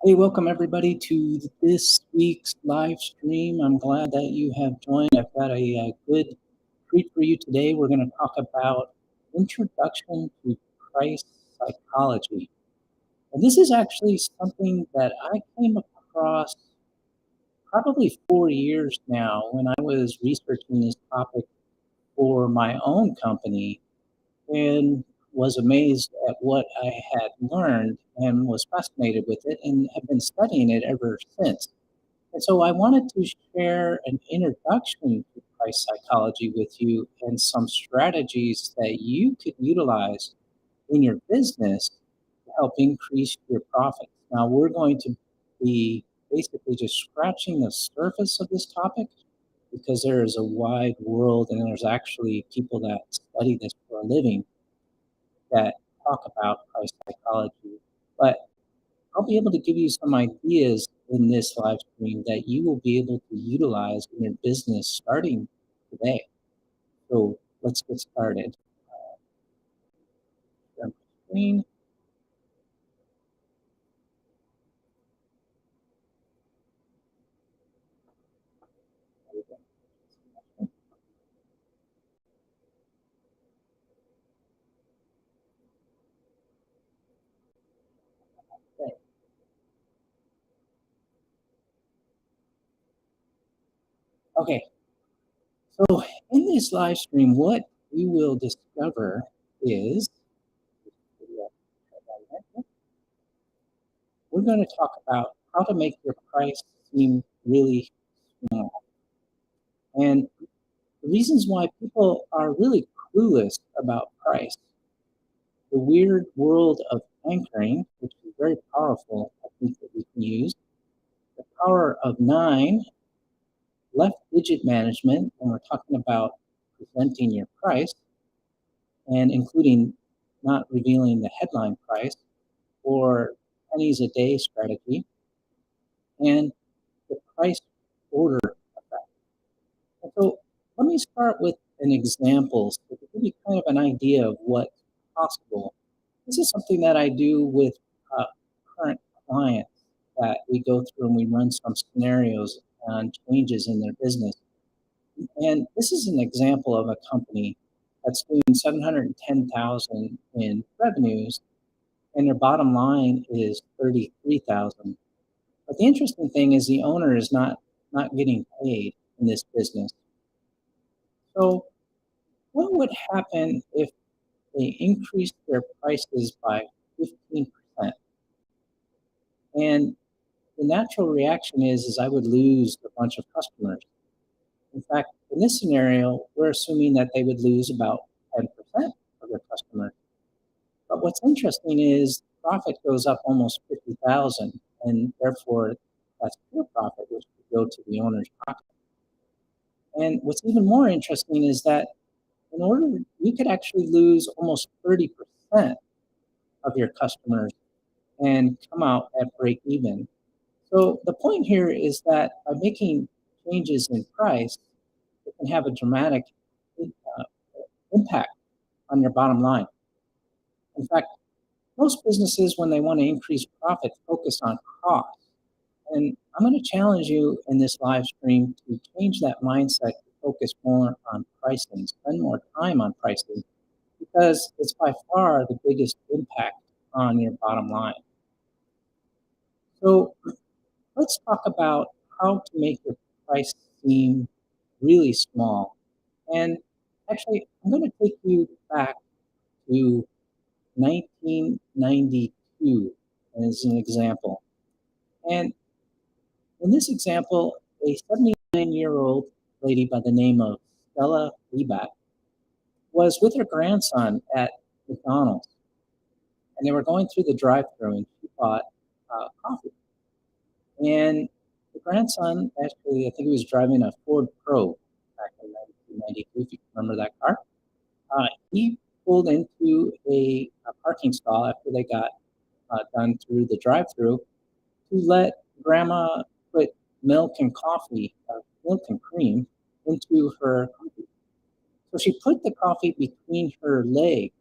Hey, welcome everybody to this week's live stream. I'm glad that you have joined. I've got a good treat for you today. We're going to talk about Introduction to Price Psychology. And this is actually something that I came across probably 4 years now when I was researching this topic for my own company and was amazed at what I had learned and was fascinated with it and have been studying it ever since. And so I wanted to share an introduction to price psychology with you and some strategies that you could utilize in your business to help increase your profits. Now, we're going to be basically just scratching the surface of this topic because there is a wide world and there's actually people that study this for a living that talk about price psychology. But I'll be able to give you some ideas in this live stream that you will be able to utilize in your business starting today. So let's get started. Share my screen. There we go. Okay. Okay. So in this live stream, what we will discover is we're going to talk about how to make your price seem really small. And the reasons why people are really clueless about price, the weird world of anchoring, which is a very powerful technique that we can use, the power of nine, left digit management, when we're talking about presenting your price, and including not revealing the headline price, or pennies-a-day strategy, and the price order effect. And so let me start with an example so to give you kind of an idea of what's possible. This is something that I do with uh, current clients that we go through and we run some scenarios on changes in their business. And this is an example of a company that's doing 710,000 in revenues and their bottom line is 33,000. But the interesting thing is the owner is not getting paid in this business. So what would happen if they increased their prices by 15%? And the natural reaction is I would lose a bunch of customers. In fact, in this scenario, we're assuming that they would lose about 10% of their customers. But what's interesting is profit goes up almost 50,000, and therefore that's pure profit, which would go to the owner's pocket. And what's even more interesting is that in order, you could actually lose almost 30% of your customers and come out at break even. So the point here is that by making changes in price, it can have a dramatic uh, impact on your bottom line. In fact, most businesses, when they want to increase profit, focus on cost. And I'm going to challenge you in this live stream to change that mindset to focus more on pricing, spend more time on pricing, because it's by far the biggest impact on your bottom line. So let's talk about how to make your price seem really small. And actually, I'm going to take you back to 1992 as an example. And in this example, a 79-year-old lady by the name of Stella Lebat was with her grandson at McDonald's, and they were going through the drive-thru, and she bought coffee. And the grandson, actually, I think he was driving a Ford Pro back in 1992, if you remember that car. He pulled into a parking stall after they got done through the drive-thru to let grandma put milk and coffee, milk and cream into her coffee. So she put the coffee between her legs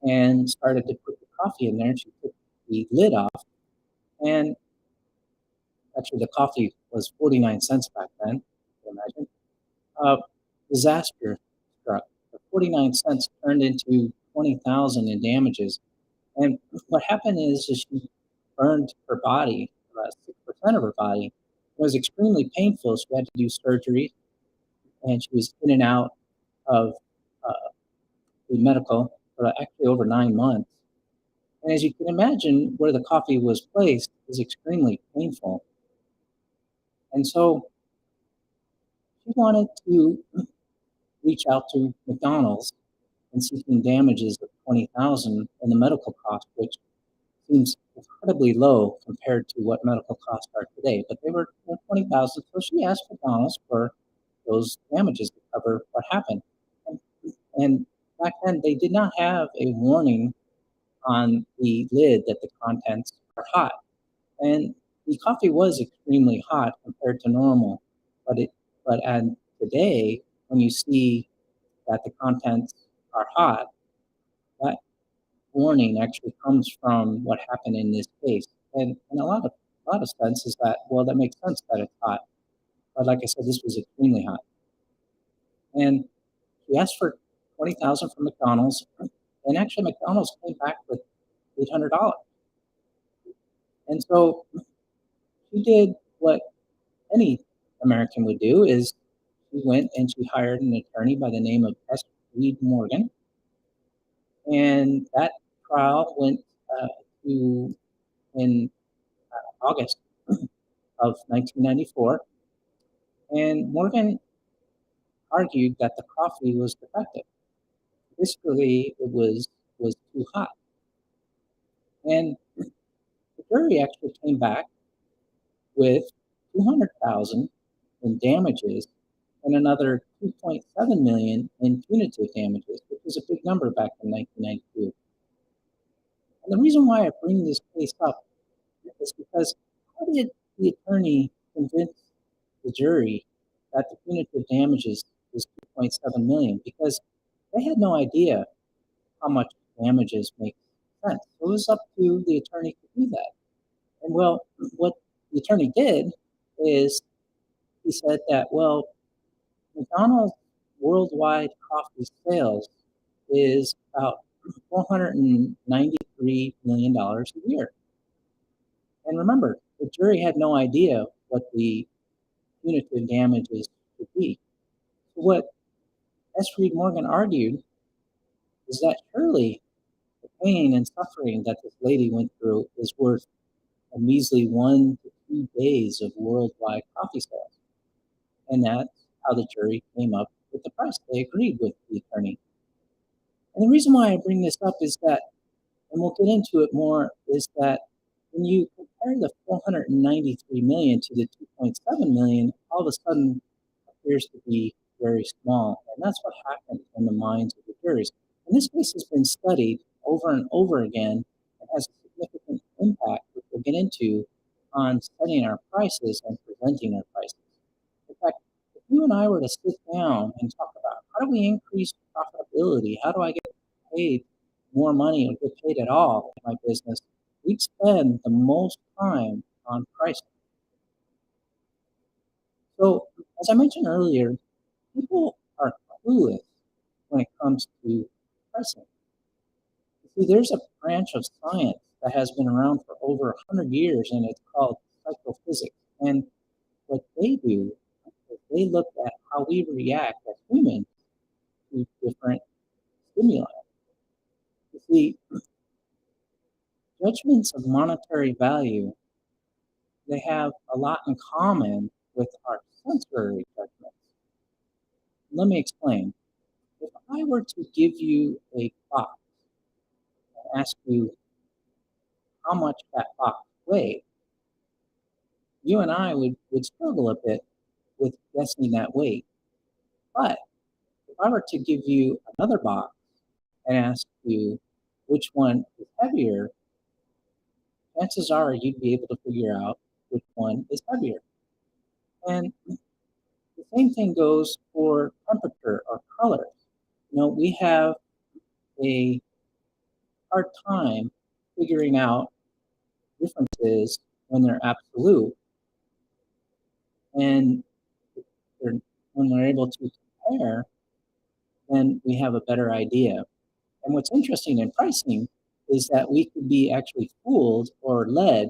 and started to put the coffee in there. And she took the lid off. And actually the coffee was 49 cents back then, you can imagine. Uh, Disaster struck. The 49 cents turned into 20,000 in damages. And what happened is she burned her body, about 6% of her body. It was extremely painful. She had to do surgery, and she was in and out of uh, the medical for actually over 9 months. And as you can imagine, where the coffee was placed is extremely painful. And so she wanted to reach out to McDonald's and seeking damages of 20,000 and the medical cost, which seems incredibly low compared to what medical costs are today. But they were 20,000, so she asked McDonald's for those damages to cover what happened. And, and back then, they did not have a warning on the lid that the contents are hot. And the coffee was extremely hot compared to normal. But it but and today, when you see that the contents are hot, that warning actually comes from what happened in this case. And in a lot of sense is that, well, that makes sense that it's hot. But like I said, this was extremely hot. And she asked for 20,000 from McDonald's, and actually McDonald's came back with $800. And so she did what any American would do: is she went and she hired an attorney by the name of S. Reed Morgan, and that trial went to in August of 1994. And Morgan argued that the coffee was defective. Basically, it was too hot. And the jury actually came back with 200,000 in damages and another 2.7 million in punitive damages, which was a big number back in 1992. And the reason why I bring this case up is because how did the attorney convince the jury that the punitive damages was 2.7 million? Because they had no idea how much damages make sense. So it was up to the attorney to do that. And well, what the attorney did is he said that, well, McDonald's worldwide coffee sales is about $493 million a year. And remember, the jury had no idea what the punitive damages would be. So what S. Reed Morgan argued is that surely the pain and suffering that this lady went through is worth a measly 1 to 2 days of worldwide coffee sales. And that's how the jury came up with the price. They agreed with the attorney. And the reason why I bring this up is that, and we'll get into it more, is that when you compare the 493 million to the 2.7 million, all of a sudden appears to be very small. And that's what happened in the minds of the juries. And this case has been studied over and over again and has a significant impact, which we'll get into, on setting our prices and presenting our prices. In fact, if you and I were to sit down and talk about how do we increase profitability, how do I get paid more money or get paid at all in my business, we'd spend the most time on pricing. So, as I mentioned earlier, people are clueless when it comes to pricing. You see, there's a branch of science that has been around for over 100 years, and it's called psychophysics. And what they do is they look at how we react as humans to different stimuli. You see, judgments of monetary value, they have a lot in common with our sensory judgments. Let me explain. If I were to give you a box and ask you how much that box weighed, you and I would struggle a bit with guessing that weight. But if I were to give you another box and ask you which one is heavier, chances are you'd be able to figure out which one is heavier. And the same thing goes for temperature or color. We have a hard time figuring out differences when they're absolute And they're- when we're able to compare, then we have a better idea. And what's interesting in pricing is that we could be actually fooled or led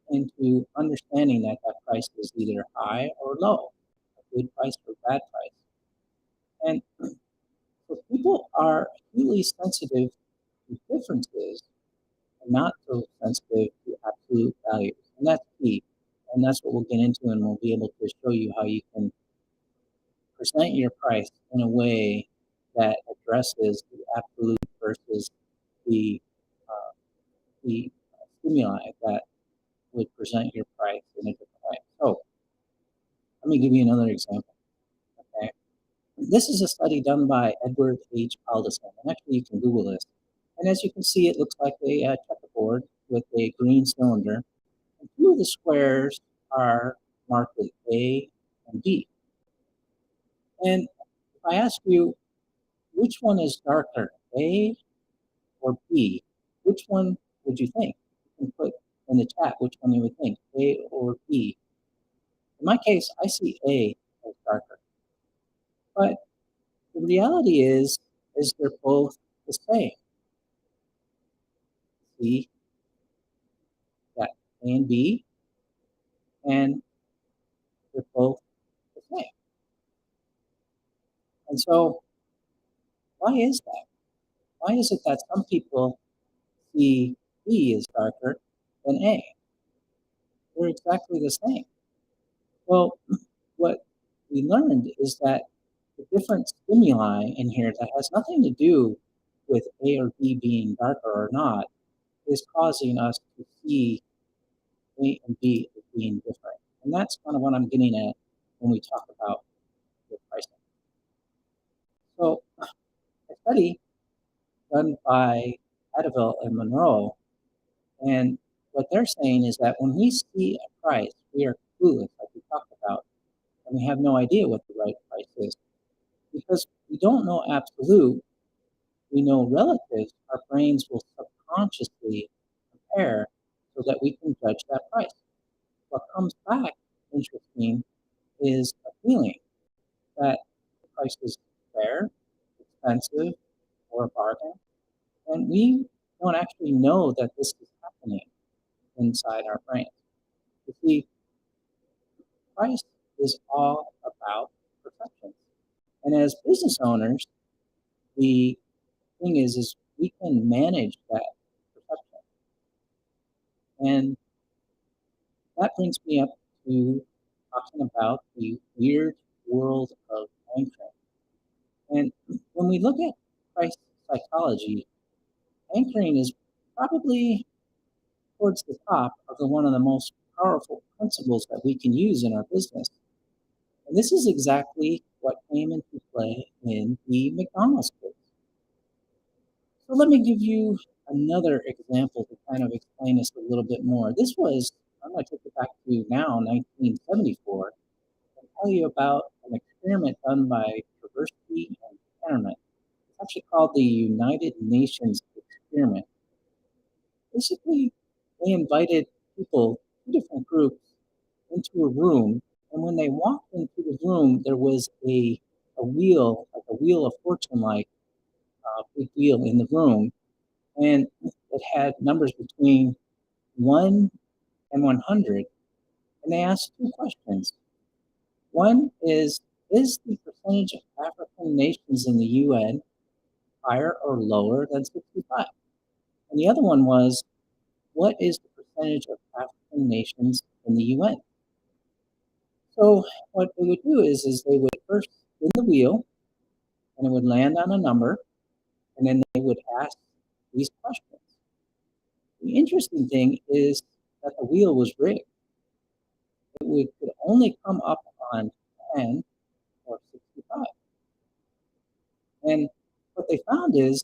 into understanding that that price is either high or low, a good price or bad price. And so people are acutely sensitive to differences and not so sensitive to absolute values. And that's key. And that's what we'll get into, and we'll be able to show you how you can present your price in a way that addresses the absolute versus the uh, the stimuli that would present your price in a different way. So let me give you another example. Okay, this is a study done by Edward H. Alderson, and actually you can Google this. And as you can see, it looks like a checkerboard with a green cylinder. And two of the squares are marked with A and B. And if I ask you which one is darker, A or B, which one would you think? You can put in the chat which one you would think, A or B. In my case, I see A as darker. But the reality is they're both the same. See that A and B, and they're both the same. And so why is that? Why is it that some people see B as darker than A? They're exactly the same. Well, what we learned is that the different stimuli in here that has nothing to do with A or B being darker or not is causing us to see A and B as being different. And that's kind of what I'm getting at when we talk about the pricing. So a study done by Adeville and Monroe, and what they're saying is that when we see a price, we are clueless, like we talked about, and we have no idea what the right price is. Because we don't know absolute, we know relatives, our brains will subconsciously compare so that we can judge that price. What comes back, interesting, is a feeling that the price is fair, expensive, or a bargain. And we don't actually know that this is happening inside our brains. You see, price is all about perception. And as business owners, the thing is we can manage that perception. And that brings me up to talking about the weird world of anchoring. And when we look at price psychology, anchoring is probably towards the top of one of the most powerful principles that we can use in our business. And this is exactly what came into play in the McDonald's case. So let me give you another example to kind of explain this a little bit more. This was, I'm going to take it back to now, 1974, and tell you about an experiment done by Tversky and Penniman. It's actually called the United Nations Experiment. Basically, they invited people, two different groups, into a room, and when they walked into the room, there was a wheel, like a wheel of fortune, like big wheel in the room, and it had numbers between 1 and 100, and they asked two questions. One is the percentage of African nations in the UN higher or lower than 65? And the other one was, what is the percentage of African nations in the UN? So what they would do is they would first spin the wheel, and it would land on a number, and then they would ask these questions. The interesting thing is that the wheel was rigged. Could only come up on 10 or 65. And what they found is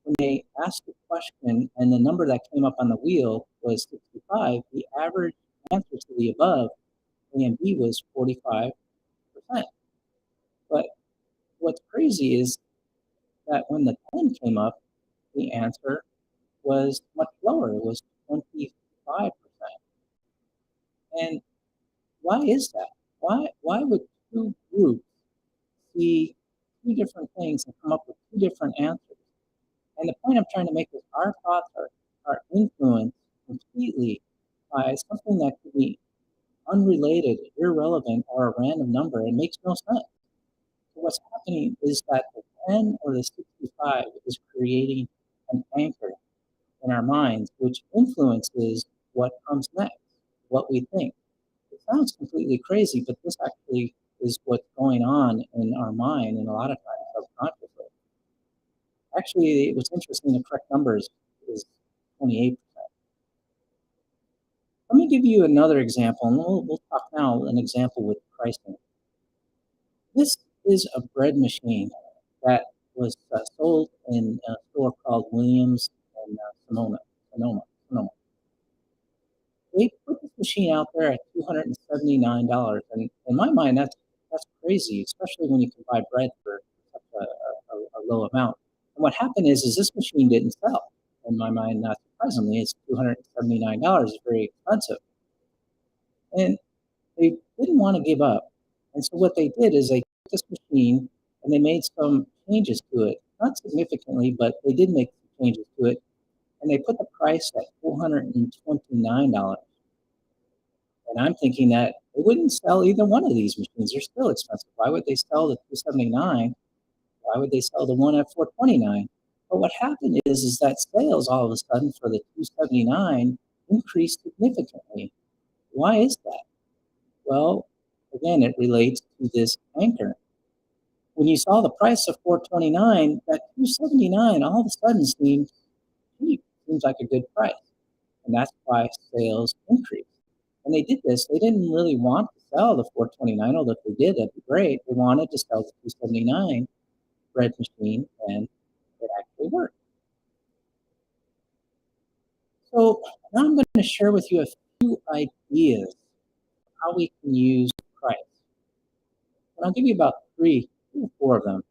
when they asked the question and the number that came up on the wheel was 65, the average answer to the above, A and B, was 45%. But what's crazy is that when the 10 came up, the answer was much lower. It was 25%. And why is that? why would two groups see two different things and come up with two different answers? And the point I'm trying to make is our thoughts are influenced completely by something that could be unrelated, irrelevant, or a random number. It makes no sense. So what's happening is that the 10 or the 65 is creating an anchor in our minds, which influences what comes next, what we think. It sounds completely crazy, but this actually is what's going on in our mind, and a lot of times subconsciously. Actually, what's interesting, the correct number is 28%. Let me give you another example, and we'll talk now an example with pricing. This is a bread machine that was sold in a store called Williams and Sonoma. They put this machine out there at $279, and in my mind, that's crazy, especially when you can buy bread for such a low amount. And what happened is this machine didn't sell. In my mind, not surprisingly, it's $279. It's very expensive, and they didn't want to give up. And so what they did is they took this machine and they made some changes to it, not significantly, but they did make some changes to it, and they put the price at $429. And I'm thinking that they wouldn't sell either one of these machines. They're still expensive. Why would they sell the 279? Why would they sell the one at 429? But what happened is that sales all of a sudden for the 279 increased significantly. Why is that? Well, again, it relates to this anchor. When you saw the price of 429, that 279 all of a sudden seems cheap, seems like a good price. And that's why sales increased. And they did this. They didn't really want to sell the 429, although if they did, that'd be great. They wanted to sell the 279 bread machine, and it actually worked. So now I'm going to share with you a few ideas how we can use price. And I'll give you about three or four of them.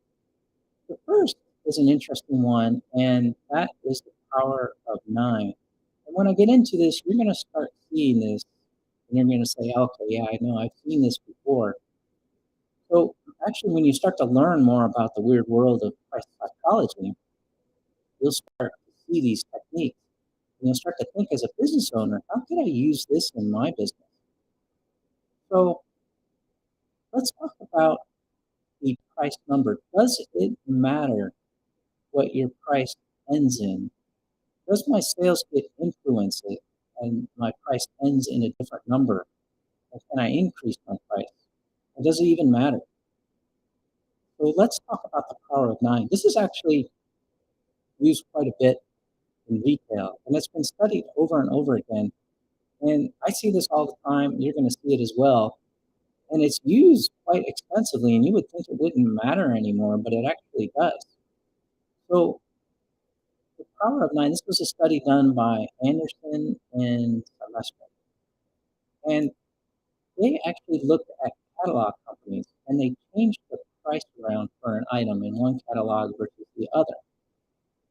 The first is an interesting one, and that is the power of nine. And when I get into this, you're going to start seeing this, and you're going to say, okay, yeah, I know, I've seen this before. So actually, when you start to learn more about the weird world of price psychology, you'll start to see these techniques. And you'll start to think as a business owner, how can I use this in my business? So let's talk about the price number. Does it matter what your price ends in? Does my sales get influenced and my price ends in a different number? Or can I increase my price? Or does it even matter? So let's talk about the power of nine. This is actually used quite a bit in retail, and it's been studied over and over again. And I see this all the time. You're going to see it as well. And it's used quite extensively, and you would think it wouldn't matter anymore, but it actually does. So the power of nine, this was a study done by Anderson and Semester. And they actually looked at catalog companies, and they changed the price around for an item in one catalog versus the other.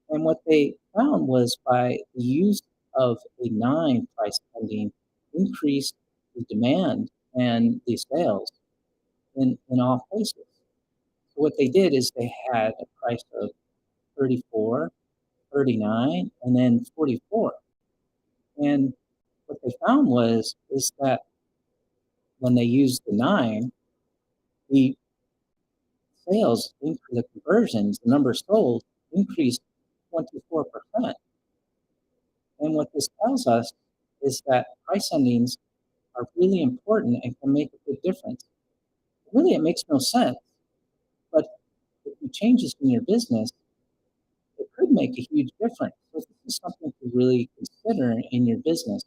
And what they found was by the use of a nine price ending increased the demand and the sales in all places. So what they did is they had a price of 34, 39, and then 44. And what they found was is that when they used the nine, the sales, the conversions, the number sold increased 24%. And what this tells us is that price endings are really important and can make a big difference. Really, it makes no sense, but if you change this in your business, it could make a huge difference. So this is something to really consider in your business.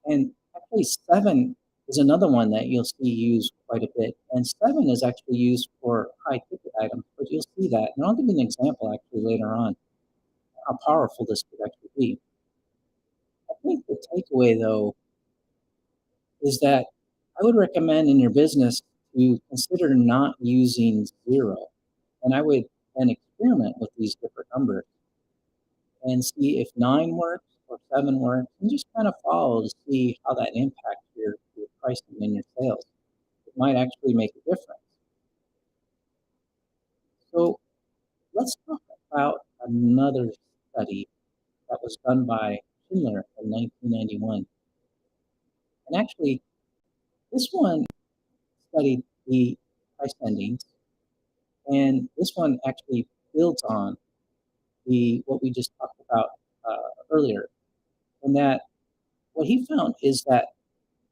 And actually, seven is another one that you'll see used quite a bit. And seven is actually used for high ticket items, but you'll see that. And I'll give you an example actually later on how powerful this could actually be. I think the takeaway though is that I would recommend in your business to consider not using zero. And I would then experiment with these different numbers and see if nine works or seven works, and just kind of follow to see how that impacts your pricing and your sales. might actually make a difference. So let's talk about another study that was done by Schindler in 1991. And actually, this one studied the price endings, and this one actually builds on the what we just talked about earlier. And that what he found is that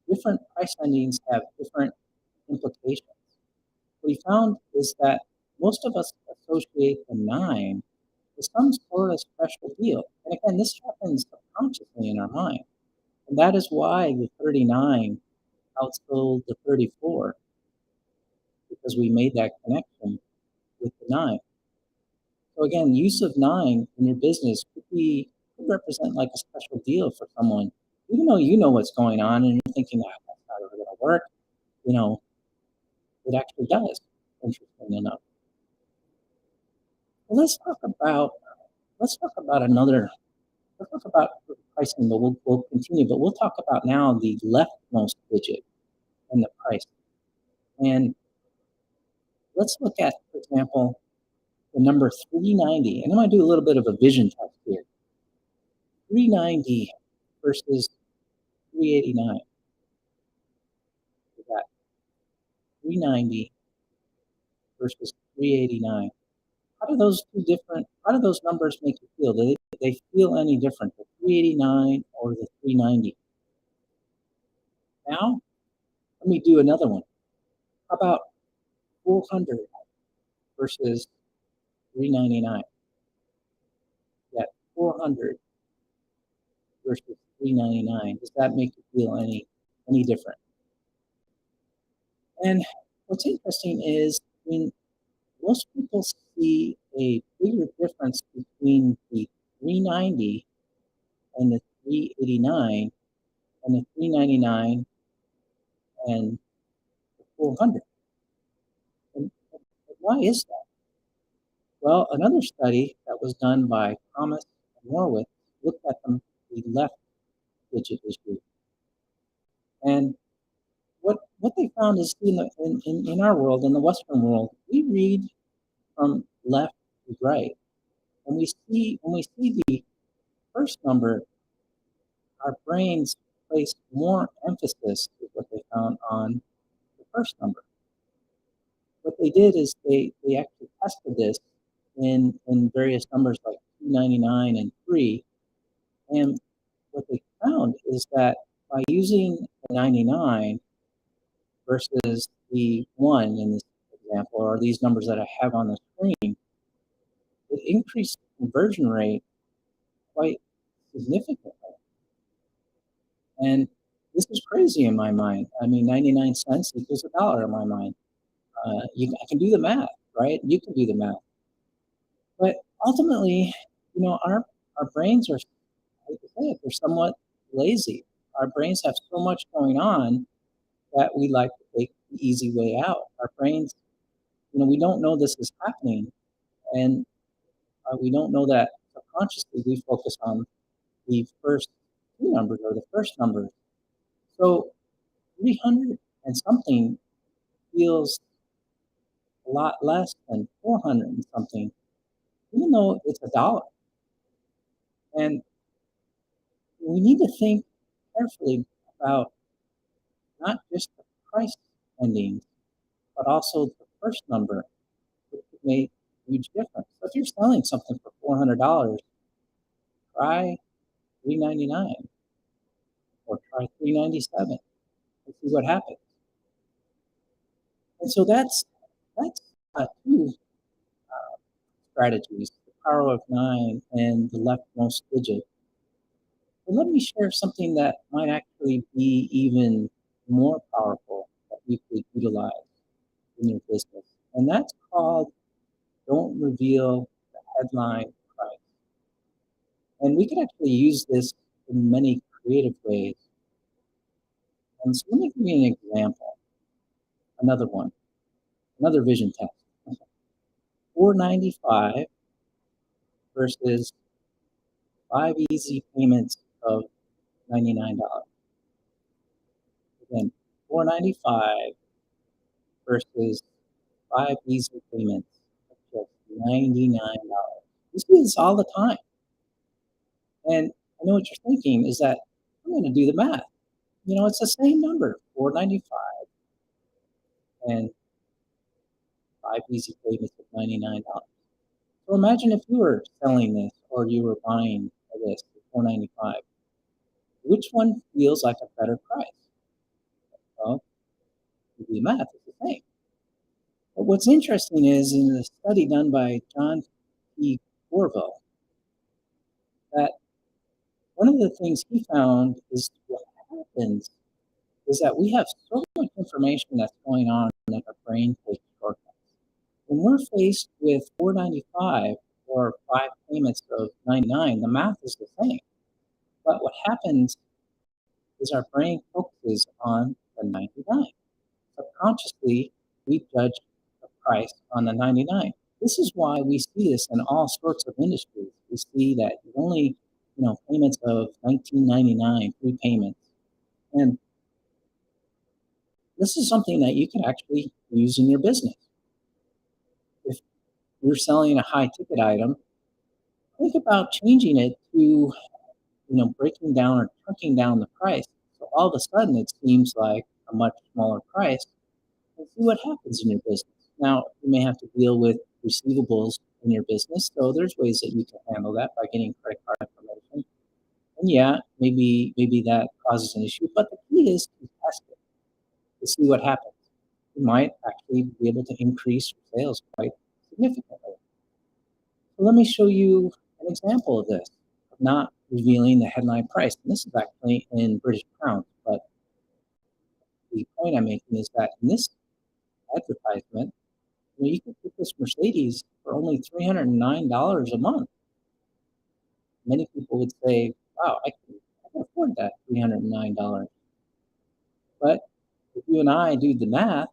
different price endings have different implications. What he found is that most of us associate the nine with some sort of special deal. And again, this happens subconsciously in our mind. And that is why the 39 outsold the 34, because we made that connection with the nine. So again, use of nine in your business could represent like a special deal for someone, even though you know what's going on and you're thinking, "Ah, that's not ever going to work." You know, it actually does. Interesting enough. Well, let's talk about another. Let's talk about pricing, but we'll continue. But we'll talk about now the leftmost digit and the price. And let's look at, for example, the number 390. And I'm going to do a little bit of a vision test here. 390 versus 389. We got 390 versus 389. How do those numbers make you feel? Do they feel any different, the 389 or the 390? Now, let me do another one. How about 400 versus 399? That 400 versus 399. Does that make you feel any different? And what's interesting is, I mean, most people see a bigger difference between the 390 and the 389 and the 399 and the 400. And why is that? Well, another study that was done by Thomas and Norwich looked at the left digit issue. And what they found is in our world, in the Western world, we read from left to right. And when we see the first number, our brains place more emphasis, is what they found, on the first number. What they did is they actually tested this in various numbers like 299 and 3. And what they found is that by using the 99 versus the 1 in this example, or these numbers that I have on the screen, it increased the conversion rate quite significantly. And this is crazy in my mind. I mean, 99 cents equals $1 in my mind. I can do the math, right? You can do the math. But ultimately, our brains are, I hate to say it, they're somewhat lazy. Our brains have so much going on that we like to take the easy way out. Our brains, we don't know this is happening, and we don't know that subconsciously we focus on the first two numbers or the first number. So 300 and something feels a lot less than 400 and something, even though it's $1. And we need to think carefully about not just the price endings, but also the first number, which could make a huge difference. So if you're selling something for $400, try 399 or try 397 and see what happens. And so that's two strategies: the power of nine and the leftmost digit. And let me share something that might actually be even more powerful that you could utilize in your business. And that's called don't reveal the headline price. And we can actually use this in many creative ways. And so let me give you an example. Another one, another vision test. 495 versus 5 easy payments of $99. Again, 495 versus 5 easy payments of just $99. You see this all the time. And I know what you're thinking is that I'm going to do the math. It's the same number, 495 and 5 easy payments of $99. So imagine if you were selling this or you were buying this for 495. Which one feels like a better price? Well, you do the math, it's the same. But what's interesting is in the study done by John P. Corvo, that one of the things he found is what happens is that we have so much information that's going on that our brain takes shortcuts. When we're faced with 495 or 5 payments of 99, the math is the same. But what happens is our brain focuses on the 99. Subconsciously, we judge the price on the 99. This is why we see this in all sorts of industries. We see that only, payments of 19.99, 3 payments. And this is something that you can actually use in your business. If you're selling a high ticket item, think about changing it to, breaking down or chunking down the price. So all of a sudden it seems like a much smaller price, and see what happens in your business. Now, you may have to deal with receivables in your business, so there's ways that you can handle that by getting credit card information. And yeah, maybe that causes an issue, but the key is to test it to see what happens. You might actually be able to increase your sales quite significantly. So let me show you an example of this, of not revealing the headline price. And this is actually in British pounds, but the point I'm making is that in this advertisement, you could get this Mercedes for only $309 a month. Many people would say, wow, I can afford that $309. But if you and I do the math,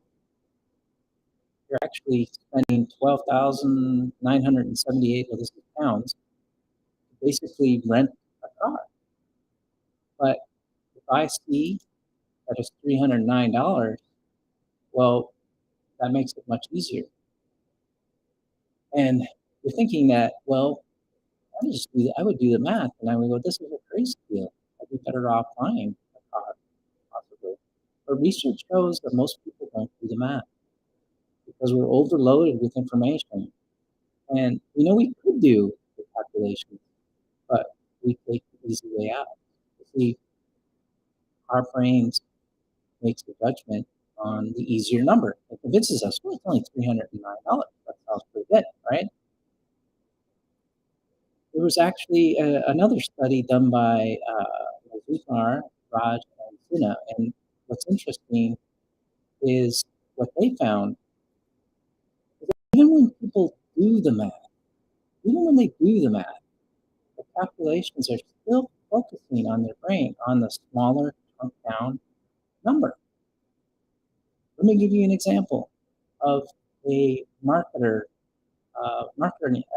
you're actually spending 12,978, well, this is pounds, to basically rent a car. But if I see that it's $309, well, that makes it much easier. And you're thinking that, well, I would do the math, and I would go, this is a crazy deal. I'd be better off buying a car, possibly. But research shows that most people don't do the math because we're overloaded with information. And we could do the calculations, but we take the easy way out. You see, our brains makes a judgment on the easier number. It convinces us, well, it's only $309. That sounds pretty good, right? There was actually another study done by Mazumdar, Raj, and Sinha, and what's interesting is what they found is that even when people do the math, even when they do the math, the calculations are still focusing on their brain on the smaller, shrunk down number. Let me give you an example of a marketing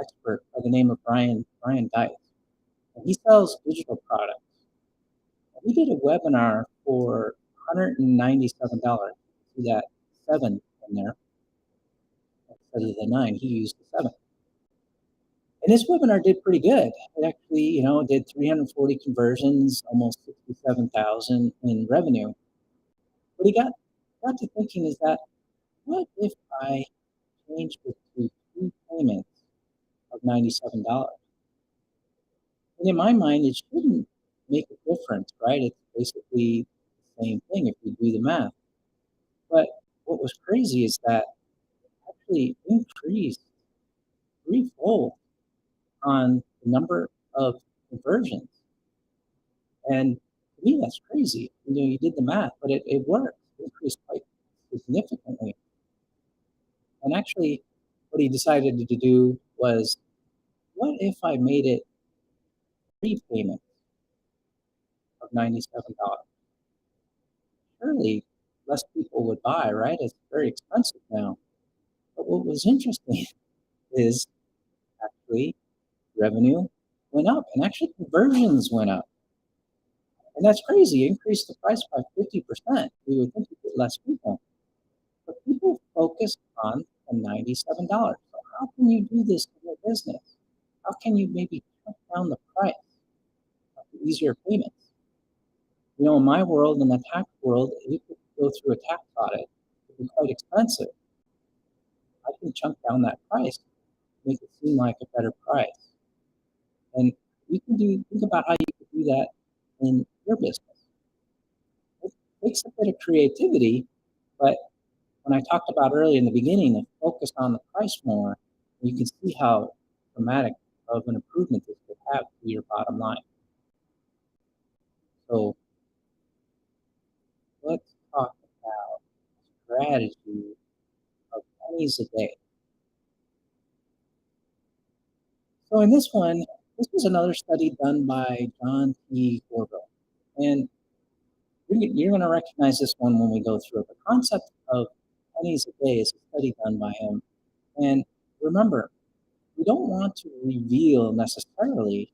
expert by the name of Brian Dice. And he sells digital products. And he did a webinar for $197. See that 7 in there instead of the 9. He used the 7. And this webinar did pretty good. It actually, did 340 conversions, almost 67,000 in revenue. But he got to thinking is that, what if I changed it to 2 payments of $97? And in my mind, it shouldn't make a difference, right? It's basically the same thing if you do the math. But what was crazy is that it actually increased threefold on the number of conversions. And to me, that's crazy. You did the math, but it worked. It increased quite significantly. And actually, what he decided to do was, what if I made it 3 payments of $97? Surely less people would buy, right? It's very expensive now. But what was interesting is actually revenue went up, and actually conversions went up. And that's crazy. Increased the price by 50%. We would think you'd get less people. But people focus on the $97. So how can you do this in your business? How can you maybe cut down the price of the easier payments? In my world, in the tax world, you could go through a tax audit. It would be quite expensive. I can chunk down that price, make it seem like a better price. And you can think about how you could do that in your business. It takes a bit of creativity, but when I talked about earlier in the beginning, the focus on the price more, you can see how dramatic of an improvement this could have to your bottom line. So let's talk about strategy of pennies a day. So in this one, this was another study done by John T. Gorville. And you're going to recognize this one when we go through it. The concept of pennies a day is a study done by him. And remember, we don't want to reveal necessarily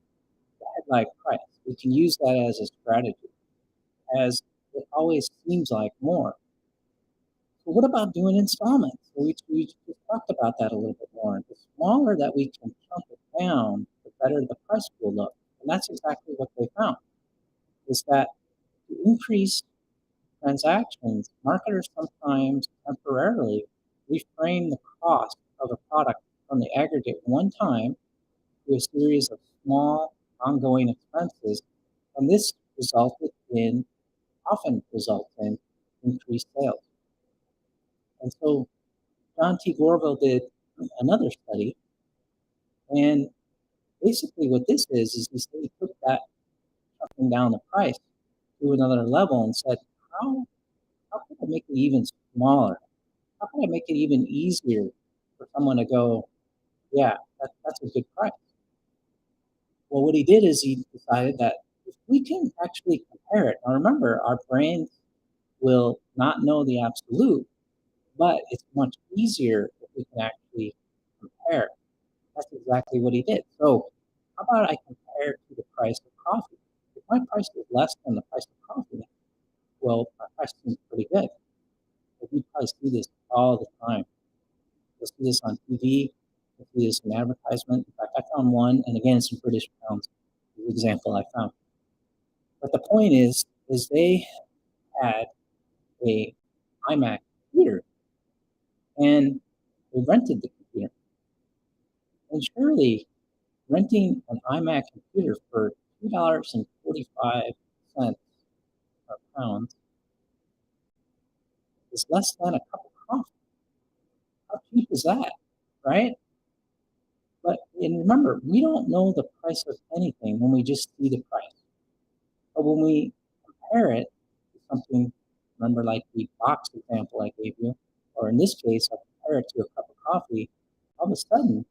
the headline price. We can use that as a strategy, as it always seems like more. So what about doing installments? We just talked about that a little bit more. The smaller that we can chunk it down, the better the price will look. And that's exactly what they found, is that to increase transactions, marketers sometimes temporarily reframe the cost of a product from the aggregate one time to a series of small ongoing expenses, and this often results in increased sales. And so John T. Gorville did another study, and basically what this is he took that cutting down the price to another level and said, how can I make it even smaller? How can I make it even easier for someone to go, yeah, that's a good price? Well, what he did is he decided that if we can actually compare it, now remember, our brains will not know the absolute, but it's much easier if we can actually compare. That's exactly what he did. So how about I compare to the price of coffee? If my price is less than the price of coffee, well, my price seems pretty good. But you probably see this all the time. You'll see this on TV. You'll see this in advertisement. In fact, I found one, and again, it's in British pounds, the example I found. But the point is they had a iMac computer, and they rented the computer. And surely renting an iMac computer for $2.45 per pound is less than a cup of coffee. How cheap is that, right? And remember, we don't know the price of anything when we just see the price. But when we compare it to something, remember like the box example I gave you, or in this case, I compare it to a cup of coffee, all of a sudden,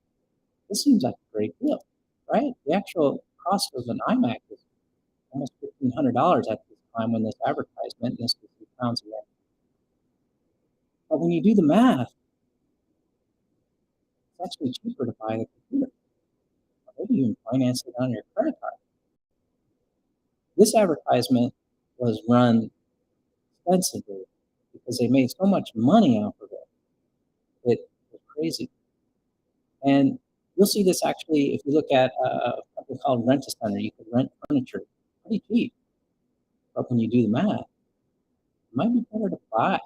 this seems like a great deal, right? The actual cost of an iMac is almost $1,500 at this time when this advertisement, and this was £3 a year. But when you do the math, it's actually cheaper to buy the computer. Or maybe you can finance it on your credit card. This advertisement was run extensively because they made so much money off of it. It was crazy. And you'll see this actually if you look at a company called Rent-A-Center. You could rent furniture pretty cheap. But when you do the math, it might be better to buy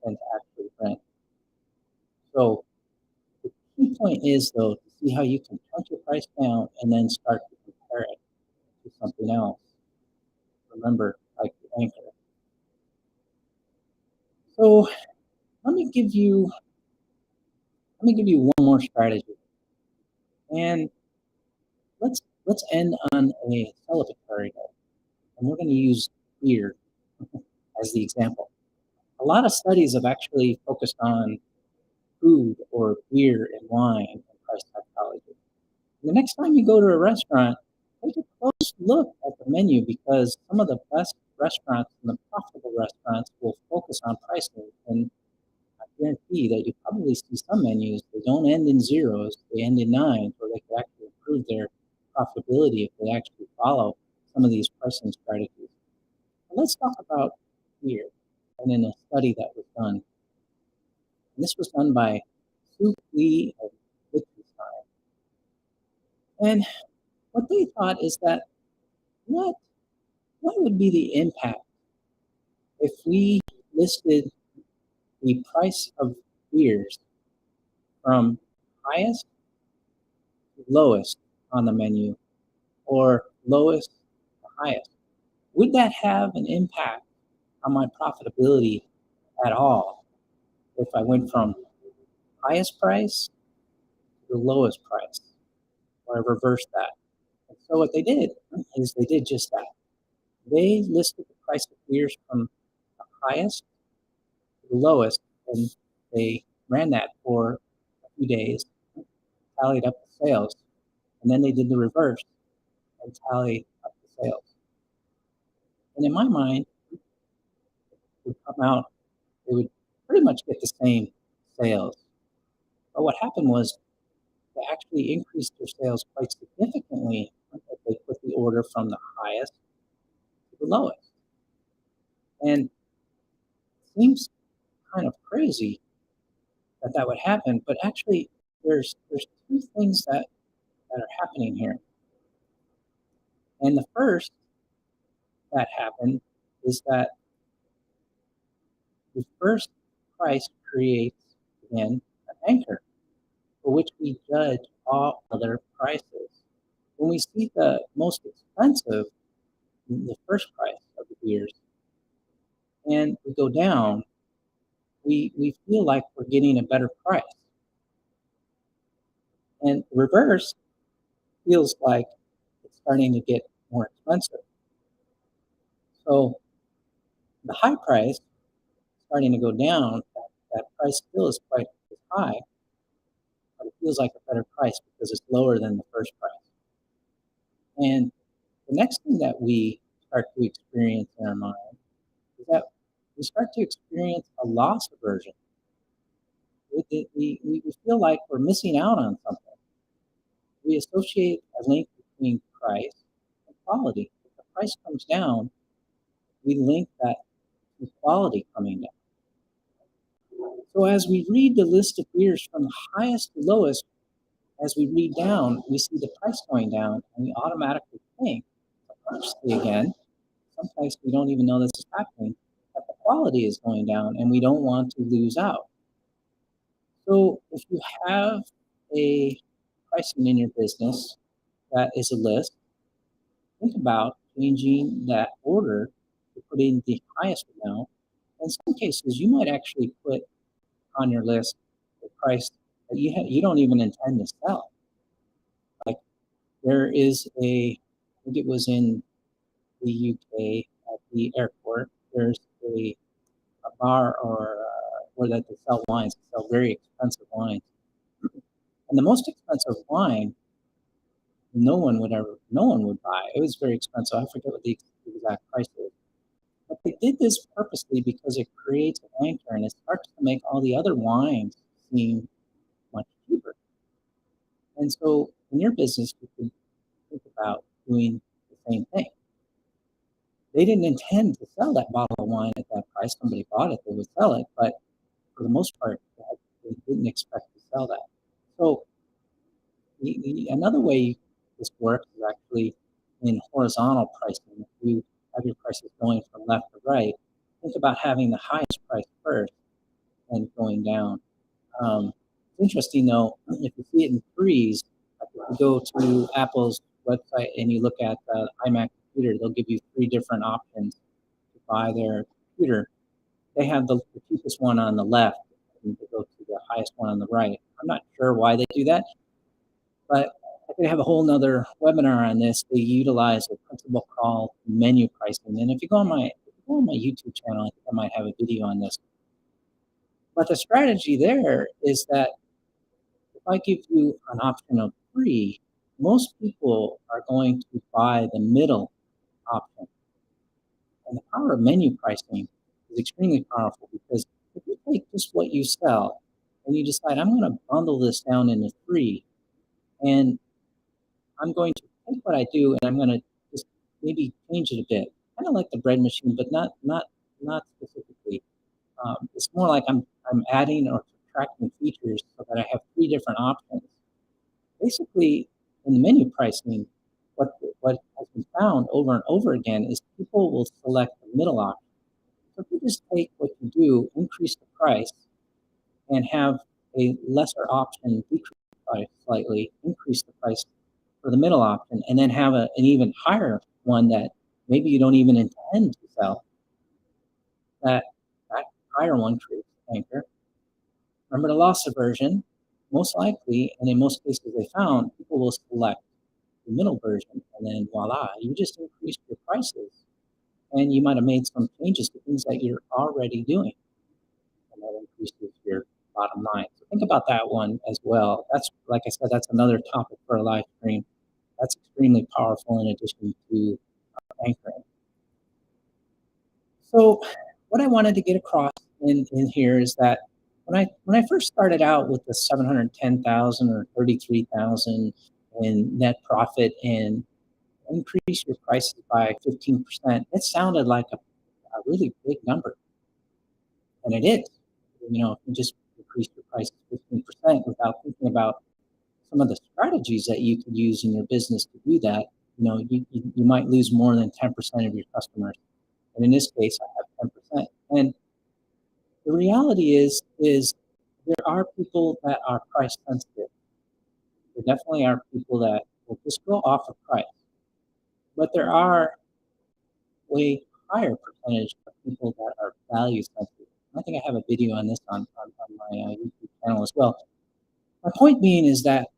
than to actually rent. So the key point is, though, to see how you can cut your price down and then start to compare it to something else. Remember, like the anchor. So let me give you one more strategy, and let's end on a celebratory note, and we're going to use beer as the example. A lot of studies have actually focused on food or beer and wine and price psychology. The next time you go to a restaurant, take a close look at the menu, because some of the best restaurants and the profitable restaurants will focus on pricing. And I guarantee that you probably see some menus, they don't end in zeros, they end in nines, where they could actually improve their profitability if they actually follow some of these pricing strategies. But let's talk about beer and in a study that was done. And this was done by Sue Lee of Liechtenstein. And what they thought is that what what would be the impact if we listed the price of beers from highest to lowest on the menu or lowest to highest? Would that have an impact on my profitability at all if I went from highest price to the lowest price, or I reversed that? And so what they did is they did just that. They listed the price of beers from the highest to the lowest, and they ran that for a few days, tallied up the sales, and then they did the reverse and tallied up the sales. And in my mind, it would come out, they would pretty much get the same sales. But what happened was they actually increased their sales quite significantly if they put the order from the highest to the lowest. And it seems kind of crazy that that would happen, but actually there's two things that are happening here. And the first that happened is that the first price creates, again, an anchor for which we judge all other prices. When we see the most expensive, the first price of the beers, and we go down, we feel like we're getting a better price. And reverse feels like it's starting to get more expensive. So the high price starting to go down, that price still is quite high, but it feels like a better price because it's lower than the first price. And the next thing that we start to experience in our mind is that we start to experience a loss aversion. We feel like we're missing out on something. We associate a link between price and quality. If the price comes down, we link that to quality coming down. So as we read the list of beers from the highest to lowest, as we read down, we see the price going down, and we automatically think, subconsciously again, sometimes we don't even know this is happening, that the quality is going down, and we don't want to lose out. So if you have a pricing in your business that is a list, think about changing that order to put in the highest amount. In some cases, you might actually put on your list the price that you don't even intend to sell. Like there is I think it was in the UK at the airport. There's a bar or where that they sell wines, they sell very expensive wines, and the most expensive wine no one would buy. It was very expensive. I forget what the exact price is. But they did this purposely because it creates an anchor and it starts to make all the other wines seem much cheaper. And so in your business, you can think about doing the same thing. They didn't intend to sell that bottle of wine at that price. Somebody bought it, they would sell it. But for the most part, they didn't expect to sell that. So another way this works is actually in horizontal pricing. If you have your prices going from left to right, think about having the highest price first and going down. It's interesting though, if you see it in threes, like if you go to Apple's website and you look at the iMac computer, they'll give you three different options to buy their computer. They have the cheapest one on the left and they go to the highest one on the right. I'm not sure why they do that, but I could have a whole nother webinar on this. They utilize a principle called menu pricing. And if you go on my YouTube channel, I think I might have a video on this. But the strategy there is that if I give you an option of free, most people are going to buy the middle option. And the power of menu pricing is extremely powerful because if you take just what you sell and you decide, I'm going to bundle this down into free, and I'm going to take what I do and I'm going to just maybe change it a bit, kind of like the bread machine, but not specifically. It's more like I'm adding or tracking features so that I have 3 different options. Basically, in the menu pricing, what has been found over and over again is people will select the middle option. So if you just take what you do, increase the price, and have a lesser option decrease the price slightly, increase the price for the middle option, and then have an even higher one that maybe you don't even intend to sell, that that higher one creates anchor. Remember the loss aversion? Most likely, and in most cases they found, people will select the middle version, and then voila, you just increased your prices, and you might have made some changes to things that you're already doing, and that increases your bottom line. So think about that one as well. That's, like I said, that's another topic for a live stream. That's extremely powerful in addition to anchoring. So what I wanted to get across in here is that when I first started out with the 710,000 or 33,000 in net profit and increase your prices by 15%, it sounded like a really big number, and it is. You know, if you just increase your prices 15% without thinking about some of the strategies that you could use in your business to do that, you know, you might lose more than 10% of your customers. And in this case, I have 10%. And the reality is there are people that are price sensitive. There definitely are people that will just go off of price. But there are way higher percentage of people that are value sensitive. I think I have a video on this on my YouTube channel as well. My point being is that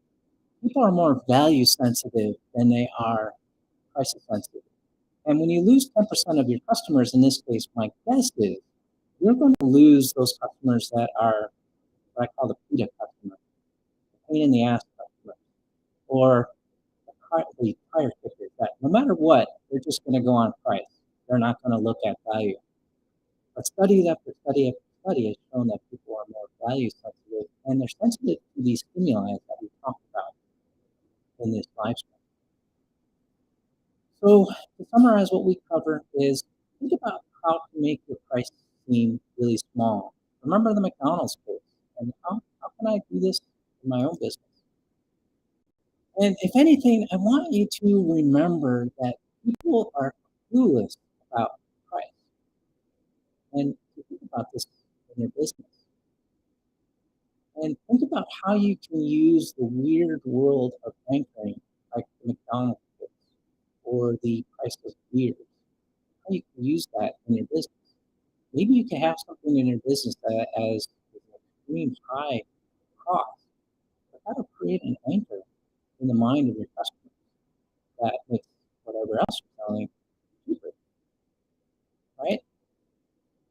people are more value sensitive than they are price sensitive. And when you lose 10% of your customers, in this case, my guess is you're going to lose those customers that are what I call the PETA customers, the pain in the ass customers, or the tire kickers that no matter what, they're just going to go on price. They're not going to look at value. But study after study after study has shown that people are more value sensitive, and they're sensitive to these stimuli that we talked about in this live stream. So to summarize what we cover is think about how to make your price seem really small. Remember the McDonald's case, and how can I do this in my own business? And if anything, I want you to remember that people are clueless about price. And to think about this in your business. And think about how you can use the weird world of anchoring, like the McDonald's case, or the price of beers. How you can use that in your business. Maybe you can have something in your business that has an extreme high cost, but how to create an anchor in the mind of your customer that makes whatever else you're selling cheaper, right?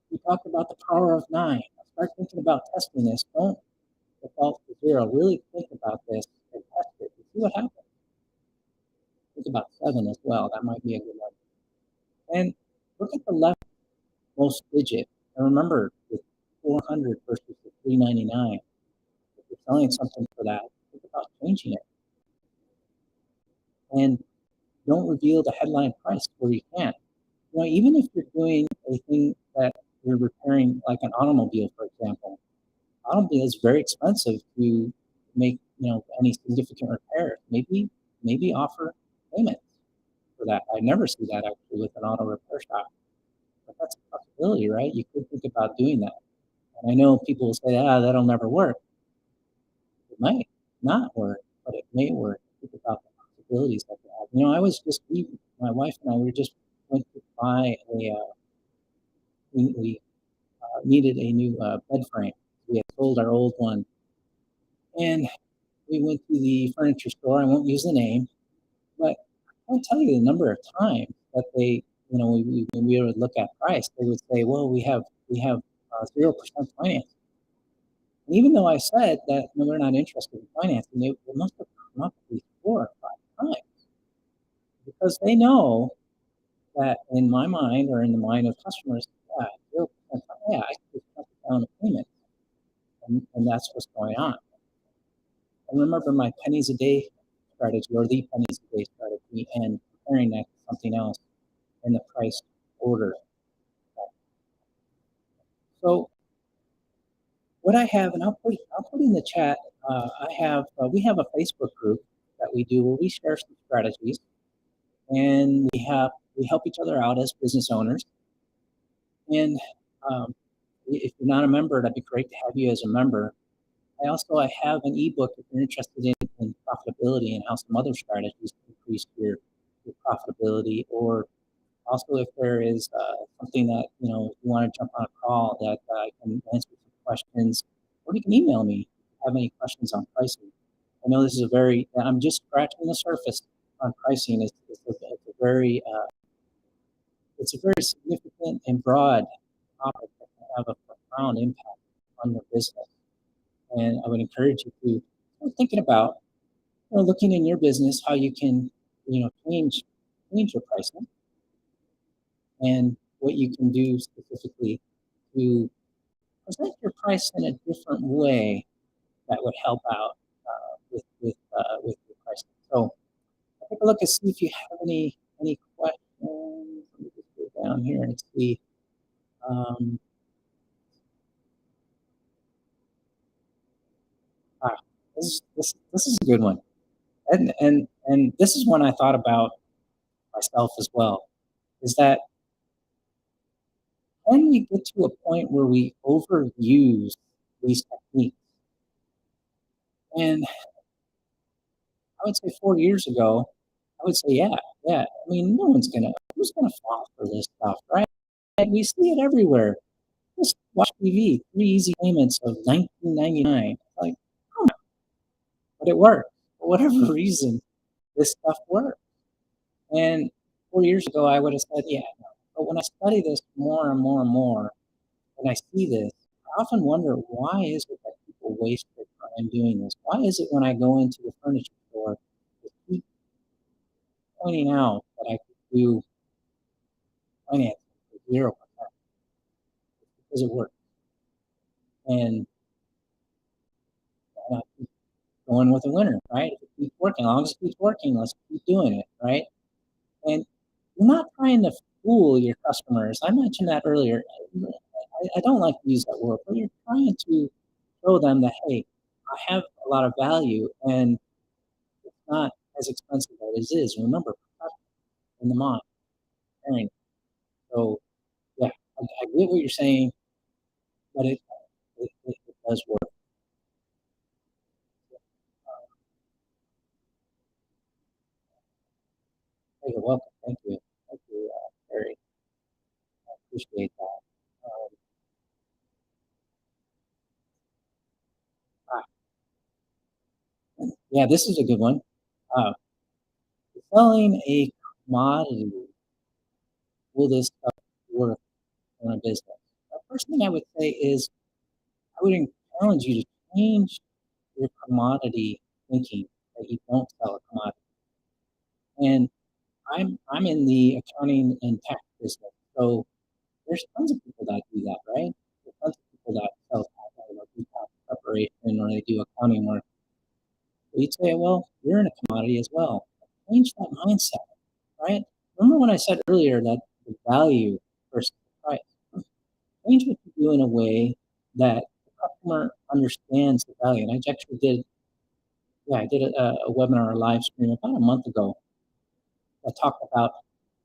We talked about the power of 9. Start thinking about testing this. Don't default to 0. Really think about this and test it and see what happens. Think about 7 as well. That might be a good one. And look at the leftmost digit. And remember the 400 versus the 399. If you're selling something for that, think about changing it. And don't reveal the headline price where you can. You know, even if you're doing a thing that you're repairing, like an automobile, for example, automobile is very expensive to make, you know, any significant repairs. Maybe offer payments for that. I never see that actually with an auto repair shop, but that's a possibility, right? You could think about doing that. And I know people will say, that'll never work. It might not work, but it may work. Think about the possibilities that they have. You know, I was just, my wife and I, we just went to buy we needed a new bed frame. We had sold our old one. And we went to the furniture store. I won't use the name, but I can't tell you the number of times that they, you know, when we would look at price, they would say, well, we have 0% financing. And even though I said that no, we're not interested in financing, they must have come up at least 4 or 5 times because they know that in my mind or in the mind of customers, 0%, I can just cut down the payment, and that's what's going on. And remember my pennies-a-day strategy or the pennies-a-day strategy and comparing that to something else in the price order. So what I have, and I'll put in the chat. I have we have a Facebook group that we do where we share some strategies, and we help each other out as business owners. And um, if you're not a member, that'd be great to have you as a member. I have an ebook if you're interested in profitability and how some other strategies can increase your profitability, or also if there is something that you want to jump on a call that I can answer some questions, or you can email me if you have any questions on pricing. I know this is I'm just scratching the surface on pricing. It's a very significant and broad topic that can have a profound impact on your business. And I would encourage you to start thinking about, looking in your business, how you can, change your pricing, and what you can do specifically to present your price in a different way that would help out with your pricing. So take a look and see if you have any questions. Let me just go down here and see. Um, ah, this is a good one, and this is one I thought about myself as well. Is that can we get to a point where we overuse these techniques? And I would say 4 years ago, I would say, yeah, yeah. I mean, who's gonna fall for this stuff, right? And we see it everywhere. Just watch TV, 3 easy payments of 19.99. Like, come on, but it worked. For whatever reason, this stuff worked. And 4 years ago, I would have said, yeah, no. But when I study this more and more and more, and I see this, I often wonder, why is it that people waste their time doing this? Why is it when I go into the furniture store, they keep pointing out that I could do financing for 0%? Because it works. And I keep going with the winner, right? If it keeps working, as long as it keeps working, let's keep doing it, right? And you're not trying to fool your customers. I mentioned that earlier. I don't like to use that word, but you're trying to show them that, hey, I have a lot of value and it's not as expensive as it is. Remember, in the mind, caring. So, yeah, I get what you're saying, but it does work. Hey, you're welcome. Thank you. Thank you, Terry. I appreciate that. Ah, yeah, this is a good one. Uh, Selling a commodity, will this stuff work in a business? The first thing I would say is I would challenge you to change your commodity thinking, that you don't sell a commodity. And I'm in the accounting and tax business, so there's tons of people that do that, right? There's tons of people that sell tax, do tax preparation, or they do accounting work. But you'd say, well, you're in a commodity as well. Change that mindset, right? Remember when I said earlier that the value versus the price? Change what you do in a way that the customer understands the value. And I actually did, yeah, I did a webinar, a live stream about a month ago that talked about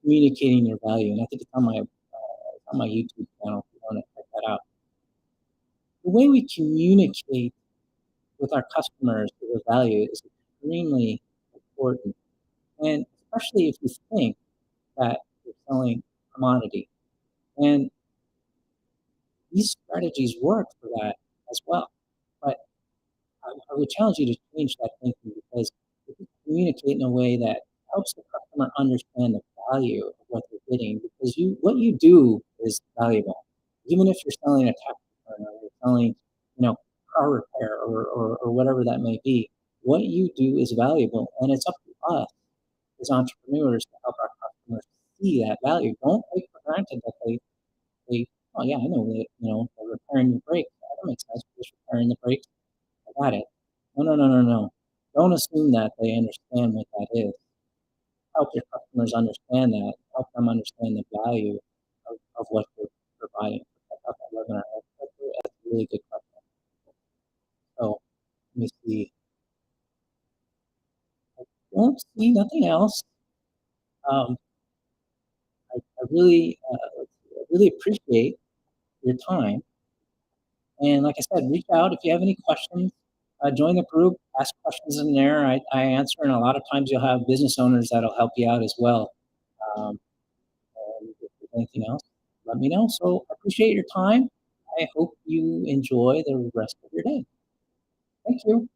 communicating your value. And I think it's on my YouTube channel if you want to check that out. The way we communicate with our customers their value is extremely important. And especially if you think that you're selling commodity. And these strategies work for that as well. But I would challenge you to change that thinking, because if you communicate in a way that helps the customer understand the value of what they're getting, because what you do is valuable. Even if you're selling a tax return, or you're selling, car repair, or whatever that may be, what you do is valuable, and it's up to us as entrepreneurs to help our customers see that value. Don't take for granted that they oh yeah, I know that, they're repairing your brakes. That makes sense. We're just repairing the brakes. I got it. No, no, no, no, no. Don't assume that they understand what that is. Help your customers understand that. Help them understand the value of what you're providing. I thought that webinar, that's a really good question. me see. Don't see nothing else. Um, I really, I really appreciate your time. And like I said, reach out if you have any questions. Join the group, ask questions in there. I answer, and a lot of times you'll have business owners that'll help you out as well. Um, and if there's anything else, let me know. So I appreciate your time. I hope you enjoy the rest of your day. Thank you.